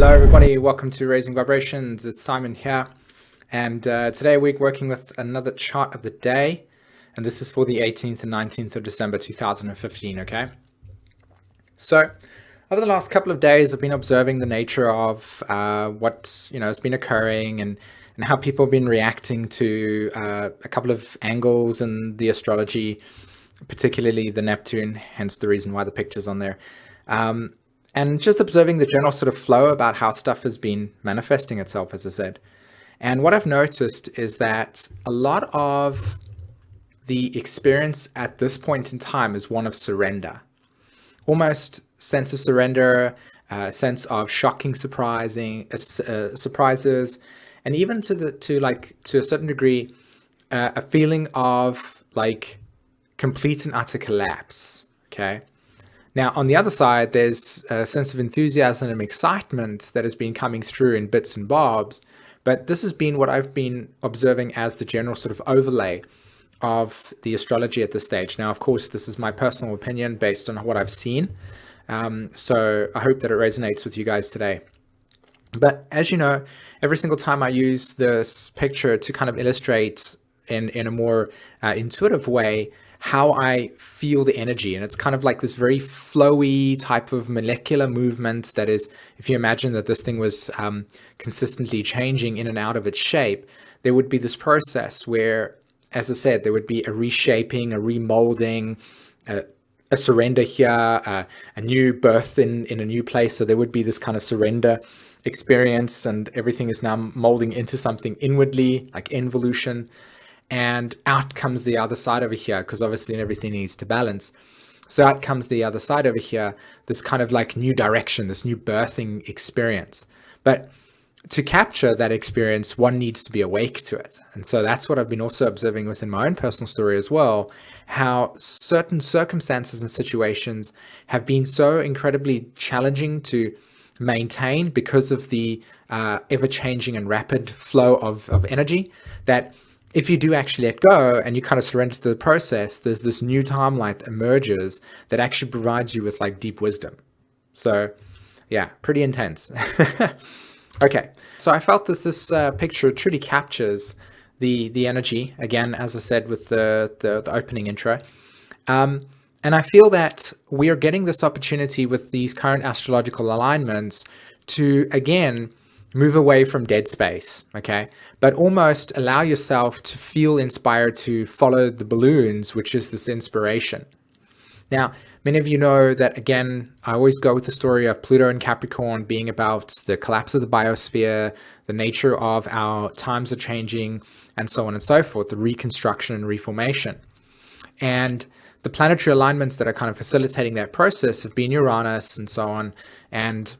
Hello everybody, welcome to Raising Vibrations. It's Simon here, and today we're working with another chart of the day, and this is for the 18th and 19th of December 2015, okay? So, over the last couple of days, I've been observing the nature of what has been occurring and how people have been reacting to a couple of angles in the astrology, particularly the Neptune, hence the reason why the picture's on there. And just observing the general sort of flow about how stuff has been manifesting itself, as I said. And what I've noticed is that a lot of the experience at this point in time is one of surrender. Almost sense of surrender, sense of shocking surprises, and even to a certain degree, a feeling of like complete and utter collapse, okay? Now, on the other side, there's a sense of enthusiasm and excitement that has been coming through in bits and bobs, but this has been what I've been observing as the general sort of overlay of the astrology at this stage. Now, of course, this is my personal opinion based on what I've seen, so I hope that it resonates with you guys today. But as you know, every single time I use this picture to kind of illustrate in a more intuitive way how I feel the energy. And it's kind of like this very flowy type of molecular movement that is, if you imagine that this thing was consistently changing in and out of its shape, there would be this process where, as I said, there would be a reshaping, a remolding, a surrender here, a new birth in a new place. So there would be this kind of surrender experience, and everything is now molding into something inwardly, like involution. And out comes the other side over here, because obviously everything needs to balance. So out comes the other side over here, this kind of like new direction, this new birthing experience. But to capture that experience, one needs to be awake to it. And so that's what I've been also observing within my own personal story as well, how certain circumstances and situations have been so incredibly challenging to maintain because of the ever-changing and rapid flow of energy, that if you do actually let go and you kind of surrender to the process, there's this new timeline that emerges that actually provides you with like deep wisdom. So yeah, pretty intense. Okay, so I felt this picture truly captures the energy, again, as I said with the opening intro. And I feel that we are getting this opportunity with these current astrological alignments to, again, move away from dead space, okay? But almost allow yourself to feel inspired to follow the balloons, which is this inspiration. Now, many of you know that, again, I always go with the story of Pluto and Capricorn being about the collapse of the biosphere, the nature of our times are changing, and so on and so forth, the reconstruction and reformation. And the planetary alignments that are kind of facilitating that process have been Uranus and so on, and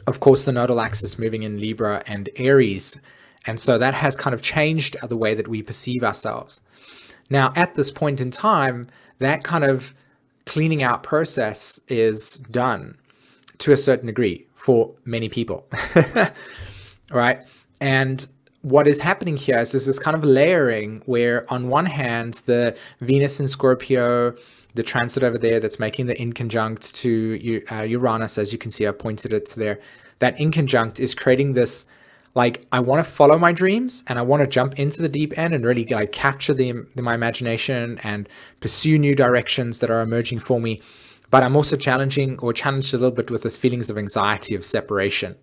of course, the nodal axis moving in Libra and Aries. And so that has kind of changed the way that we perceive ourselves. Now, at this point in time, that kind of cleaning out process is done to a certain degree for many people, right? And what is happening here is this kind of layering where on one hand, the Venus in Scorpio, the transit over there that's making the inconjunct to Uranus, as you can see, I pointed it to there. That inconjunct is creating this, like, I want to follow my dreams and I want to jump into the deep end and really like capture my imagination and pursue new directions that are emerging for me. But I'm also challenged a little bit with this feelings of anxiety of separation.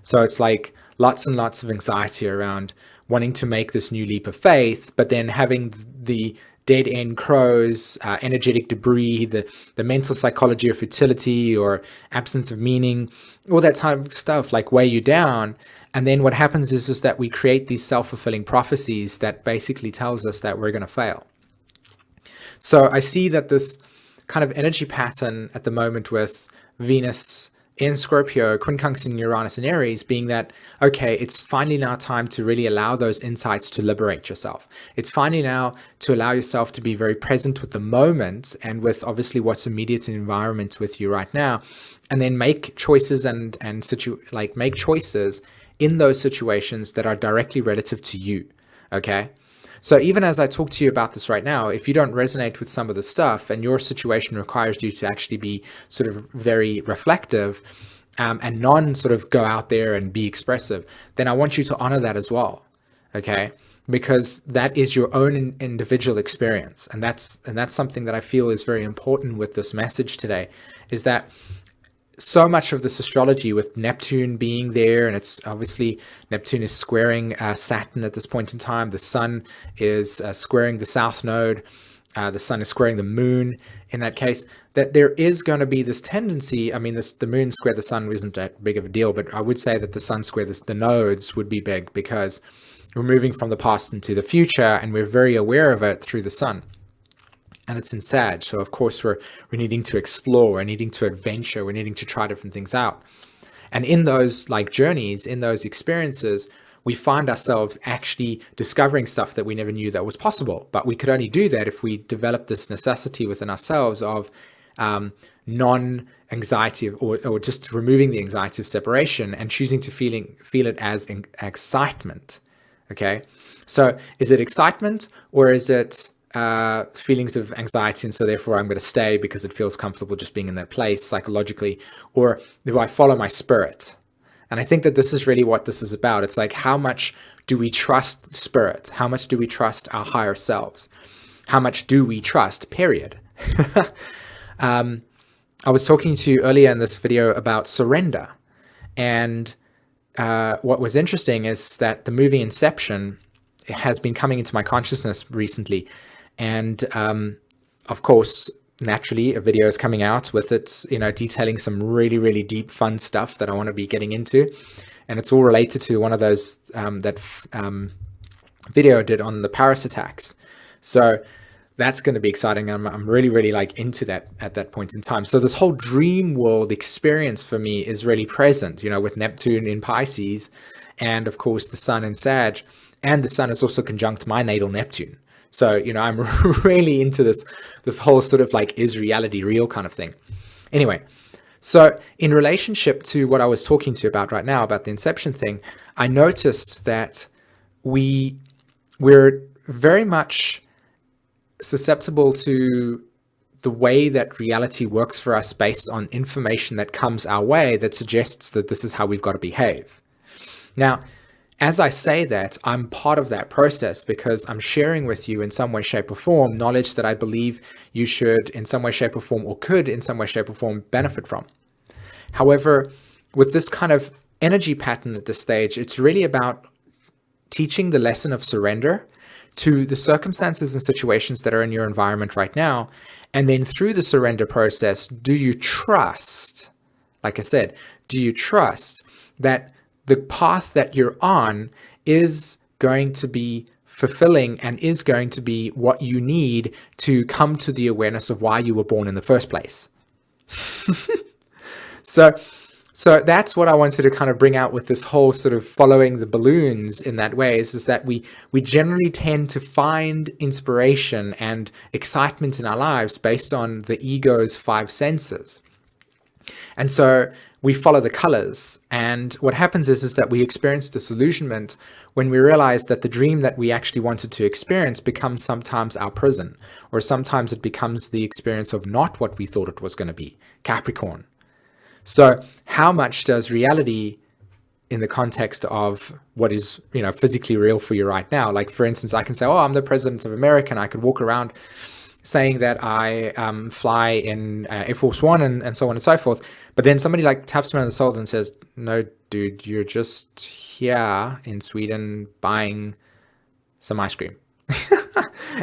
So it's like lots and lots of anxiety around wanting to make this new leap of faith, but then having the dead end crows, energetic debris, the mental psychology of futility or absence of meaning, all that type of stuff like weigh you down. And then what happens is that we create these self-fulfilling prophecies that basically tells us that we're going to fail. So I see that this kind of energy pattern at the moment with Venus in Scorpio, quincunxing Uranus and Aries, being that, okay, it's finally now time to really allow those insights to liberate yourself. It's finally now to allow yourself to be very present with the moment and with obviously what's immediate in environment with you right now, and then make choices make choices in those situations that are directly relative to you, okay? So even as I talk to you about this right now, if you don't resonate with some of the stuff and your situation requires you to actually be sort of very reflective, and non sort of go out there and be expressive, then I want you to honor that as well. Okay, because that is your own individual experience, and that's something that I feel is very important with this message today, is that so much of this astrology with Neptune being there, and it's obviously Neptune is squaring Saturn at this point in time. The sun is squaring the south node. The sun is squaring the moon in that case, that there is going to be this tendency. I mean, the moon square the sun isn't that big of a deal, but I would say that the sun square the nodes would be big, because we're moving from the past into the future, and we're very aware of it through the sun. And it's in Sag, so of course we're needing to explore, we're needing to adventure, we're needing to try different things out. And in those like journeys, in those experiences, we find ourselves actually discovering stuff that we never knew that was possible. But we could only do that if we develop this necessity within ourselves of non-anxiety, or just removing the anxiety of separation and choosing to feel it as excitement. Okay, so is it excitement, or is it feelings of anxiety, and so therefore I'm going to stay because it feels comfortable just being in that place psychologically? Or do I follow my spirit? And I think that this is really what this is about. It's like, how much do we trust spirit? How much do we trust our higher selves? How much do we trust, period? I was talking to you earlier in this video about surrender. And what was interesting is that the movie Inception has been coming into my consciousness recently. And of course, naturally, a video is coming out with it, detailing some really, really deep, fun stuff that I want to be getting into. And it's all related to one of those video I did on the Paris attacks. So that's going to be exciting. I'm really, really like into that at that point in time. So this whole dream world experience for me is really present, with Neptune in Pisces, and of course the sun in Sag, and the sun is also conjunct my natal Neptune. So, I'm really into this whole sort of like, is reality real kind of thing. Anyway, so in relationship to what I was talking to you about right now, about the Inception thing, I noticed that we're very much susceptible to the way that reality works for us based on information that comes our way that suggests that this is how we've got to behave. Now, as I say that, I'm part of that process because I'm sharing with you in some way, shape, or form knowledge that I believe you should in some way, shape, or form, or could in some way, shape, or form benefit from. However, with this kind of energy pattern at this stage, it's really about teaching the lesson of surrender to the circumstances and situations that are in your environment right now. And then through the surrender process, do you trust, like I said, do you trust that the path that you're on is going to be fulfilling and is going to be what you need to come to the awareness of why you were born in the first place? So that's what I wanted to kind of bring out with this whole sort of following the balloons in that way, is that we generally tend to find inspiration and excitement in our lives based on the ego's 5 senses. And so we follow the colors. And what happens is that we experience disillusionment when we realize that the dream that we actually wanted to experience becomes sometimes our prison, or sometimes it becomes the experience of not what we thought it was going to be, Capricorn. So how much does reality, in the context of what is, physically real for you right now? Like, for instance, I can say, oh, I'm the president of America, and I could walk around saying that I fly in Air Force One and so on and so forth. But then somebody like taps me on the shoulder and says, no, dude, you're just here in Sweden buying some ice cream.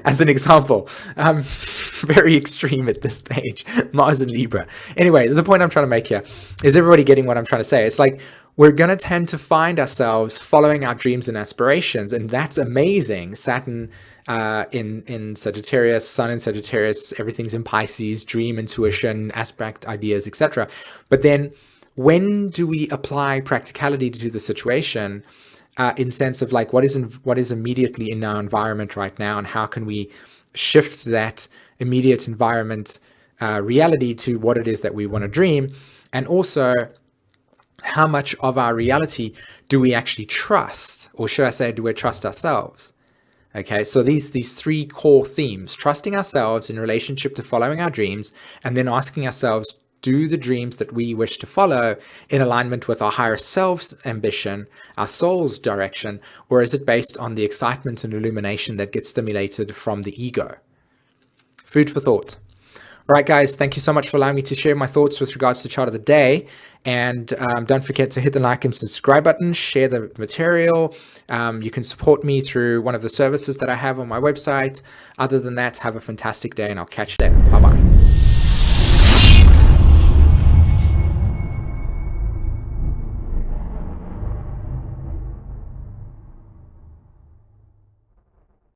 As an example, very extreme at this stage, Mars and Libra. Anyway, the point I'm trying to make here is, everybody getting what I'm trying to say? It's like, we're going to tend to find ourselves following our dreams and aspirations, and that's amazing. Saturn in Sagittarius, Sun in Sagittarius, everything's in Pisces, dream, intuition, aspect, ideas, etc. But then when do we apply practicality to the situation? In sense of like, what is immediately in our environment right now, and how can we shift that immediate environment reality to what it is that we want to dream? And also, how much of our reality do we actually trust, or should I say, do we trust ourselves? Okay, so these 3 core themes: trusting ourselves in relationship to following our dreams, and then asking ourselves, do the dreams that we wish to follow in alignment with our higher self's ambition, our soul's direction, or is it based on the excitement and illumination that gets stimulated from the ego? Food for thought. All right, guys, thank you so much for allowing me to share my thoughts with regards to chart of the day. And don't forget to hit the like and subscribe button, share the material. You can support me through one of the services that I have on my website. Other than that, have a fantastic day, and I'll catch you later. Bye-bye.